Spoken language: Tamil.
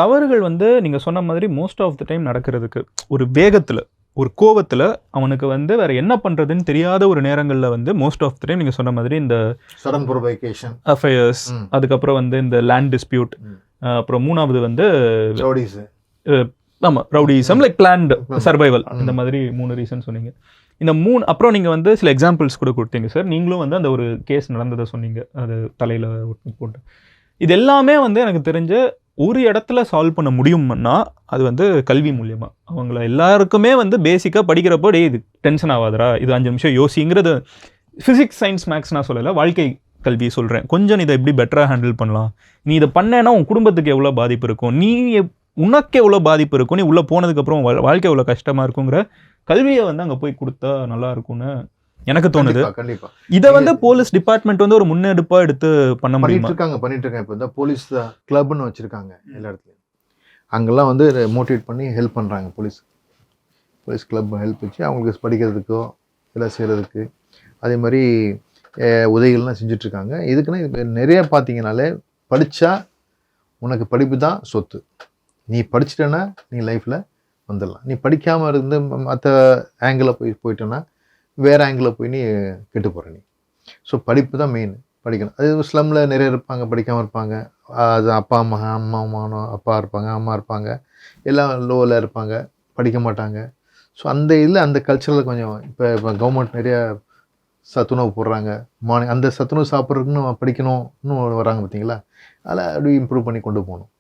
தவறுகள் வந்து நீங்க சொன்ன மாதிரி மோஸ்ட் ஆஃப் த டைம் நடக்கிறதுக்கு ஒரு வேகத்துல, ஒரு கோவத்துல அவனுக்கு வந்து வேற என்ன பண்றதுன்னு தெரியாத ஒரு நேரங்கள்ல வந்து மோஸ்ட் ஆஃப் த டைம் நீங்க சொன்ன மாதிரி இந்த சடன் ப்ரொபைகேஷன், அஃபயர்ஸ், அதுக்கப்புறம் வந்து இந்த லேண்ட் டிஸ்பியூட், அப்புறம் 3வது வந்து ரவுடிஸ், ஆமா ரவுடிசம் லைக் பிளான்டு சர்வைவல், இந்த மாதிரி 3 ரீசன் சொன்னீங்க. இந்த 3 அப்புறம் நீங்க வந்து சில எக்ஸாம்பிள்ஸ் கூட கொடுத்தீங்க சார். நீங்களும் வந்து அந்த ஒரு கேஸ் நடந்ததை சொன்னீங்க, அது தலையில போட்டு. இது எல்லாமே வந்து எனக்கு தெரிஞ்ச ஒரு இடத்துல சால்வ் பண்ண முடியும்னா அது வந்து கல்வி மூலியமா. அவங்கள எல்லாருக்குமே வந்து பேசிக்காக படிக்கிறப்போ டே இது டென்ஷன் ஆகாதரா, இது 5 நிமிஷம் யோசிங்கிறது ஃபிசிக்ஸ், சயின்ஸ், மேக்ஸ் நான் சொல்லலை, வாழ்க்கை கல்வி சொல்கிறேன். கொஞ்சம் நீ இதை எப்படி பெட்டராக ஹேண்டில் பண்ணலாம், நீ இதை பண்ணேன்னா உன் குடும்பத்துக்கு எவ்வளோ பாதிப்பு இருக்கும், நீ உனக்கு எவ்வளோ பாதிப்பு இருக்கும், நீ உள்ளே போனதுக்கப்புறம் வாழ்க்கை எவ்வளோ கஷ்டமாக இருக்குங்கிற கல்வியை வந்து அங்கே போய் கொடுத்தா நல்லா இருக்கும்னு எனக்கு தோணுது. கண்டிப்பா இதை வந்து போலீஸ் டிபார்ட்மெண்ட் வந்து ஒரு முன்னெடுப்பா எடுத்து பண்ணிட்டு இருக்காங்க. இப்போ இந்த போலீஸ் கிளப்னு வச்சிருக்காங்க எல்லா இடத்துலையும். அங்கெல்லாம் வந்து மோட்டிவேட் பண்ணி ஹெல்ப் பண்ணுறாங்க. போலீஸ் கிளப் ஹெல்ப் வச்சு அவங்களுக்கு படிக்கிறதுக்கோ இதெல்லாம் செய்கிறதுக்கு அதே மாதிரி உதவிகள்லாம் செஞ்சிட்ருக்காங்க. இதுக்குன்னு நிறைய பார்த்தீங்கனாலே படித்தா உனக்கு படிப்பு தான் சொத்து. நீ படிச்சிட்டேன்னா நீ லைஃப்பில் வந்துடலாம். நீ படிக்காமல் இருந்து மற்ற ஆங்கிளில் போயிட்டேன்னா வேறு ஆங்கிளில் போய் நீ கெட்டு போகிற நீ. ஸோ படிப்பு தான் மெயின், படிக்கணும். அது ஸ்லம்மில் நிறைய இருப்பாங்க, படிக்காமல் இருப்பாங்க. அது அப்பா இருப்பாங்க, அம்மா இருப்பாங்க, எல்லாம் லோவில் இருப்பாங்க, படிக்க மாட்டாங்க. ஸோ அந்த இதில் அந்த கல்ச்சரில் கொஞ்சம் இப்போ கவர்மெண்ட் நிறையா சத்துணவு போடுறாங்க. அந்த சத்துணவு சாப்பிட்றதுக்குன்னு படிக்கணும்னு வராங்க பார்த்தீங்களா, அதில் அப்படி இம்ப்ரூவ் பண்ணி கொண்டு போகணும்.